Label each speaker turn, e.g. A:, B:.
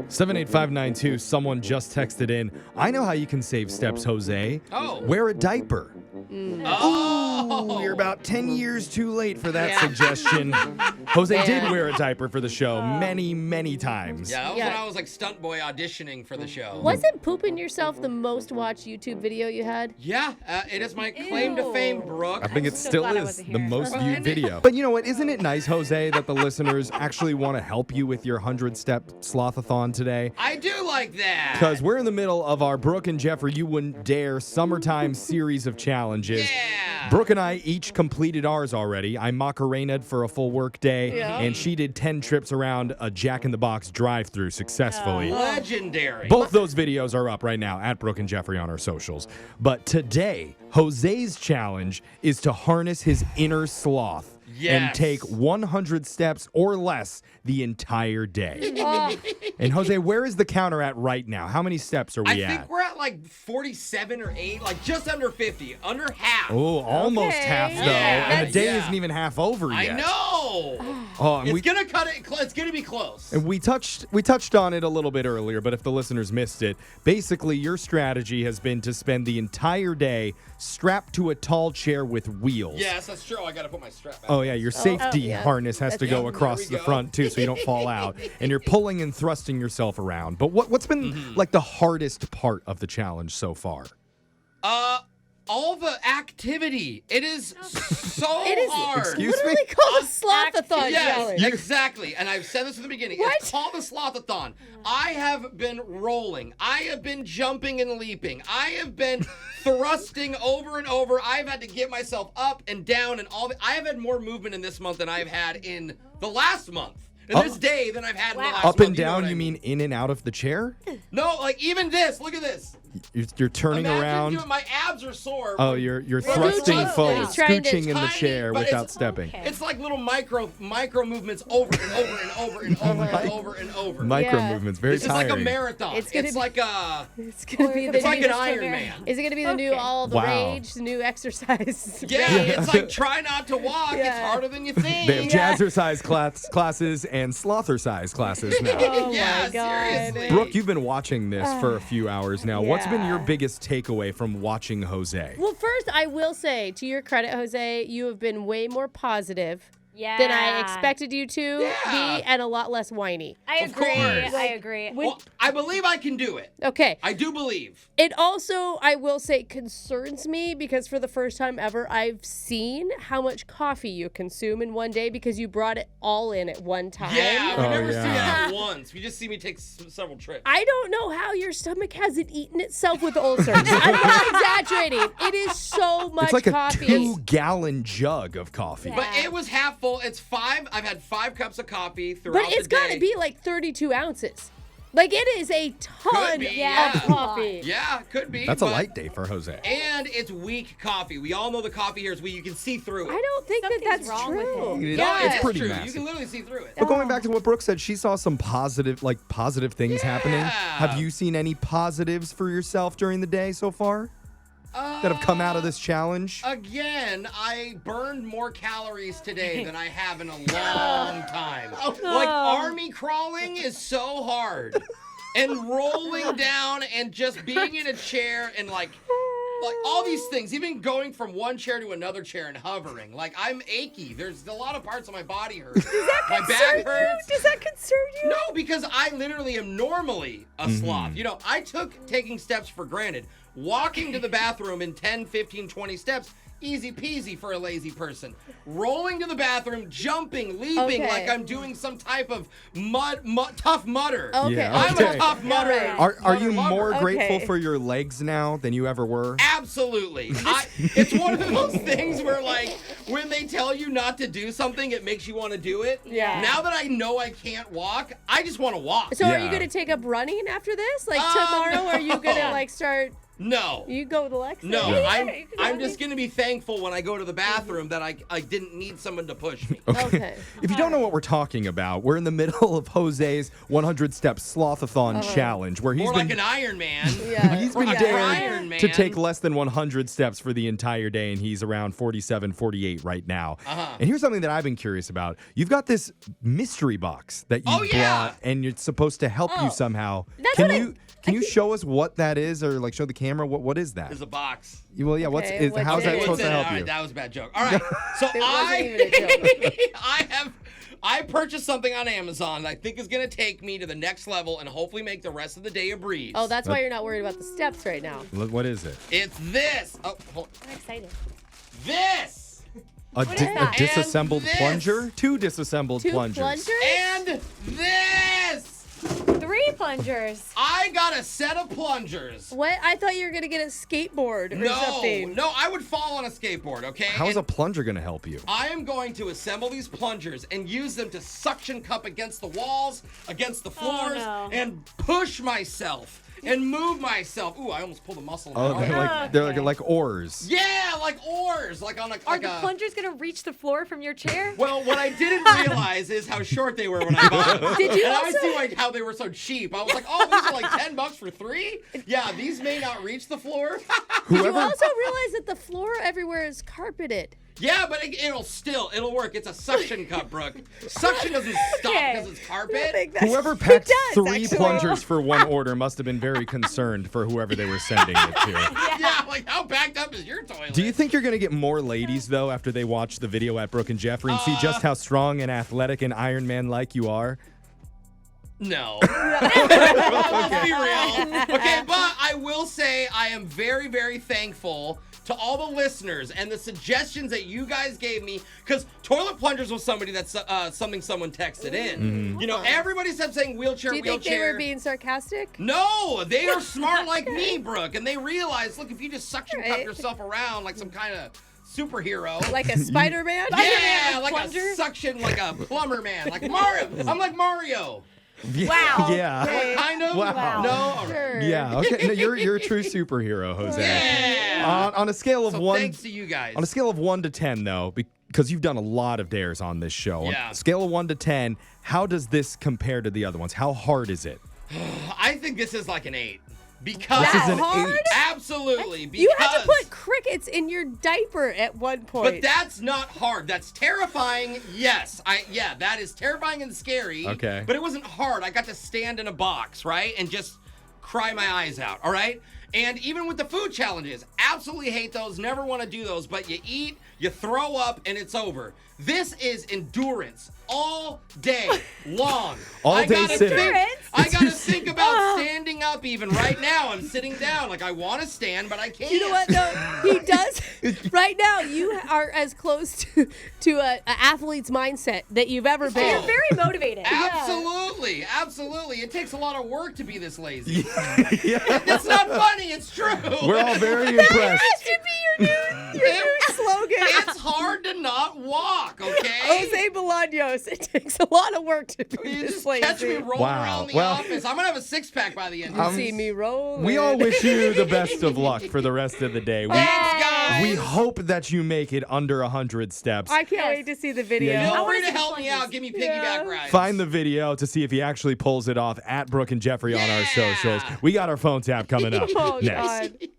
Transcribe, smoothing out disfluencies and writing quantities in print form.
A: 78592, someone just texted in. I know how you can save steps, Jose.
B: Oh.
A: Wear a diaper.
B: Oh.
A: Ooh, you're about 10 years too late for that suggestion. Jose did wear a diaper for the show many, many times.
B: Yeah, that was when I was like stunt boy auditioning for the show.
C: Wasn't pooping yourself the most watched YouTube video you had?
B: Yeah, it is my claim to fame, Brooke.
A: I think it
D: so
A: still
D: glad I
A: is
D: wasn't
A: the
D: here.
A: most viewed video. But you know what? Isn't it nice, Jose, that the listeners actually want to help you with your 100-step Sloth-A-Thon today?
B: I do like that.
A: Because we're in the middle of our Brooke and Jeffrey You Wouldn't Dare summertime series of challenges.
B: Yeah.
A: Brooke and I each completed ours already. I Macarenaed for a full work day, and she did 10 trips around a Jack in the Box drive-thru successfully.
B: Legendary.
A: Both those videos are up right now at Brooke and Jeffrey on our socials. But today, Jose's challenge is to harness his inner sloth and take 100 steps or less the entire day. And Jose, where is the counter at right now? How many steps are we
B: I
A: at?
B: think we're at like 47 or 8, like just under 50, under half.
A: Oh, almost half though.
B: Yeah,
A: And the day
B: yeah.
A: isn't even half over yet.
B: I know.
A: Oh, and
B: It's gonna cut it. It's gonna be close.
A: And we touched on it a little bit earlier, but if the listeners missed it, basically your strategy has been to spend the entire day strapped to a tall chair with wheels.
B: Yes, that's true. I gotta put my strap back.
A: Oh yeah, your safety harness has to go across the front too, so you don't fall out. And you're pulling and thrusting yourself around. But what's been like the hardest part of the challenge so far?
B: All the activity. It is so hard.
A: Excuse me?
C: Literally called a Sloth-A-Thon
B: Yes,
C: challenge.
B: exactly. And I've said this from the beginning.
C: What?
B: It's called the Sloth-A-Thon. I have been rolling. I have been jumping and leaping. I have been thrusting over and over. I've had to get myself up and down and all. I have had more movement in this month than I've had in the last month. In this day than I've had in the last month.
A: Up and
B: You know
A: down,
B: what I
A: you mean in and out of the chair?
B: No, like even this. Look at this.
A: You're turning
B: Imagine
A: around.
B: doing, my abs are sore.
A: Oh, you're
B: Scooching.
A: thrusting forward,
C: He's trying to-
A: scooching in the
B: Tiny,
A: chair
B: but
A: without
B: it's-
A: stepping.
B: It's like little micro movements over and over and over and over and over and over.
A: Micro
C: Yeah.
A: movements, very
B: It's just like
A: tiring.
B: a marathon.
C: It's
B: It's,
C: gonna be-
B: like a.
C: It's gonna be the
B: It's like
C: new,
B: an Iron Man.
C: Is it gonna be the new
D: Okay.
C: all the
A: Wow.
C: rage, the new exercise?
B: Yeah, it's like try not to walk. It's
C: Yeah.
B: harder than you think.
A: They have jazzercise classes and slothercise classes now.
C: Oh
B: yeah,
C: my God.
B: seriously.
A: Brooke, you've been watching this for a few hours now. What's been your
C: Yeah.
A: biggest takeaway from watching Jose?
C: Well, first, I will say, to your credit, Jose, you have been way more positive
D: Yeah.
C: than I expected you to
B: Yeah.
C: be, and a lot less whiny.
D: I
B: Of
D: agree.
B: course.
D: I agree.
B: Well, I believe I can do it.
C: Okay.
B: I do believe.
C: It also, I will say, concerns me because for the first time ever, I've seen how much coffee you consume in one day because you brought it all in at one time.
B: Yeah, we
A: Oh,
B: never see
A: yeah.
B: that once. We just see me take several trips.
C: I don't know how your stomach hasn't eaten itself with ulcers. I'm not exaggerating. It is so much
A: It's like a
C: coffee.
A: 2-gallon jug of coffee.
B: But it was half full. It's 5. I've had 5 cups of coffee throughout
C: But it's
B: the day.
C: got to be like 32 ounces. Like, it is a ton
B: Could be, yeah.
C: of coffee.
B: Yeah, could be.
A: That's a
B: but-
A: light day for Jose.
B: And it's weak coffee. We all know the coffee here is weak. You can see through it.
C: I don't think
D: Something's
C: that's
D: wrong with
C: true.
D: it.
A: It-
B: No,
A: it's
B: it's
A: pretty
B: true.
A: massive.
B: You can literally see through it.
A: But going back to what Brooke said, she saw some positive things happening. Have you seen any positives for yourself during the day so far that have come out of this challenge?
B: Again, I burned more calories today than I have in a long time. Like army crawling is so hard. And rolling down and just being in a chair and like all these things, even going from one chair to another chair and hovering. Like I'm achy. There's a lot of parts of my body hurt. My back hurts.
C: Does that concern you?
B: No, because I literally am normally a sloth. You know, I took taking steps for granted. Walking to the bathroom in 10, 15, 20 steps, easy peasy for a lazy person. Rolling to the bathroom, jumping, leaping
C: Okay.
B: like I'm doing some type of tough mudder.
C: Okay.
A: Yeah,
B: I'm
A: okay.
B: a tough mudder.
C: Alright.
A: Are you
B: mudder
A: more
B: lover.
A: grateful
C: Okay.
A: for your legs now than you ever were?
B: Absolutely. It's one of those things where, like, when they tell you not to do something, it makes you want to do it.
C: Yeah.
B: Now that I know I can't walk, I just want to walk.
C: So are
A: Yeah.
C: you going to take up running after this? Like
B: No.
C: tomorrow, are you going to like start
B: No.
C: You go with Alexa.
B: No,
C: Yeah,
B: I'm just going to be thankful when I go to the bathroom that I didn't need someone to push me.
C: Okay.
A: If you don't know what we're talking about, we're in the middle of Jose's 100-step Sloth-A-Thon challenge, where he's
B: More
A: been
B: like an Iron Man.
C: Yeah.
A: he's been
B: Like
A: dared
B: Iron Man.
A: to take less than 100 steps for the entire day, and he's around 47, 48 right now. And here's something that I've been curious about. You've got this mystery box that you brought, and it's supposed to help you somehow.
C: That's
A: Can
C: what
A: you can you show us what that is, or like show the camera what is that?
B: There's a box.
A: Well, yeah.
C: Okay,
A: How's that
C: what's
A: supposed
B: in
A: to
B: it?
A: help
B: All right,
A: you?
B: that was a bad joke. All right. So
C: It wasn't even a joke.
B: I purchased something on Amazon that I think is going to take me to the next level and hopefully make the rest of the day a breeze.
C: Oh, that's why you're not worried about the steps right now.
A: What is it?
B: It's this. Oh, hold.
D: I'm excited.
B: This.
A: A
C: that?
A: disassembled
B: And this.
A: plunger? Two disassembled
C: Two
A: plungers.
C: plungers?
B: And this.
D: 3 plungers.
B: I got a set of plungers.
C: What? I thought you were gonna get a skateboard or something.
B: No, I would fall on a skateboard, okay?
A: How is
B: And
A: a plunger going to help you?
B: I am going to assemble these plungers and use them to suction cup against the walls, against the floors,
D: no.
B: and push myself and move myself. Ooh, I almost pulled a muscle in my
A: Oh,
B: arm.
A: they're
D: Okay.
A: like oars.
B: Yeah, like oars, like on a.
D: Are
B: like
D: the
B: a,
D: plungers going to reach the floor from your chair?
B: Well, what I didn't realize is how short they were when I bought them.
C: Did you
B: And I
C: also-
B: see like how they were so cheap. I was like, oh, these are like $10 for 3. Yeah, these may not reach the floor.
C: Did you also realize that the floor everywhere is carpeted?
B: Yeah, but it'll work. It's a suction cup, Brooke. Suction doesn't stop
D: Okay.
B: because it's carpet.
A: Whoever packed
C: does,
A: 3
C: actually.
A: plungers for one order must have been very concerned for whoever they were sending it to.
B: Yeah, like how backed up is your toilet?
A: Do you think you're going to get more ladies, though, after they watch the video at Brooke and Jeffrey and see just how strong and athletic and Iron Man-like you are?
B: No. Let's be real. Okay, but I will say I am very, very thankful to all the listeners and the suggestions that you guys gave me, because toilet plungers was somebody that's something someone texted in. You know, everybody kept saying wheelchair,
C: Do you think
B: wheelchair.
C: they were being sarcastic?
B: No, they are smart like me, Brooke, and they realize, look, if you just suction cup
C: Right.
B: yourself around like some kind of superhero.
C: Like a Spider-Man?
B: yeah, like
D: plunger?
B: a suction, like a plumber man, like Mario. I'm like Mario.
D: Wow.
A: Yeah.
B: Like, kind of.
A: Wow.
B: No. All right.
C: Sure.
A: Yeah. Okay. No, you're a true superhero, Jose.
B: Yeah.
A: On a scale of
B: So
A: one.
B: thanks to you guys.
A: On a scale of 1 to 10, though, because you've done a lot of dares on this show.
B: Yeah.
A: On a scale of 1 to 10, how does this compare to the other ones? How hard is it?
B: I think this is like an 8. Because
A: This is an
C: hard?
A: 8.
B: absolutely. Because,
C: You had to put crickets in your diaper at one point.
B: but that's not hard. That's terrifying. Yes. That is terrifying and scary.
A: Okay.
B: But it wasn't hard. I got to stand in a box, right? And just cry my eyes out, all right? And even with the food challenges, absolutely hate those, never want to do those, but you eat, you throw up, and it's over. This is endurance all day long.
A: All
B: I
A: day
B: gotta
A: sitting.
B: I gotta think about standing up even right now. I'm sitting down. Like I want to stand, but I can't.
C: You know what, though? He does. Right now, you are as close to an athlete's mindset that you've ever been.
D: You're very motivated.
B: Absolutely, absolutely. It takes a lot of work to be this lazy.
A: Yeah.
B: It's not funny. It's true.
A: We're all very
C: That
A: impressed.
C: has to be your new slogan.
B: It's hard to not walk. Okay.
C: Jose Bolaños. It takes a lot of work to be
B: You
C: this
B: just
C: lazy.
B: catch me rolling
A: Wow.
B: around the
A: Well-
B: office. I'm gonna have a 6-pack by the end.
C: You see me roll.
A: We all wish you the best of luck for the rest of the day.
B: Thanks, guys.
A: We hope that you make it under 100 steps.
C: I can't
D: Yes.
C: wait to see the video.
A: Yeah,
B: Feel
D: I wanna
B: free to
D: see the
B: help me
D: plungers.
B: out. Give me piggyback
C: Yeah.
B: rides.
A: Find the video to see if he actually pulls it off at Brooke and Jeffrey on our
B: Yeah.
A: socials. We got our phone tap coming up
C: Oh,
A: next.
C: God.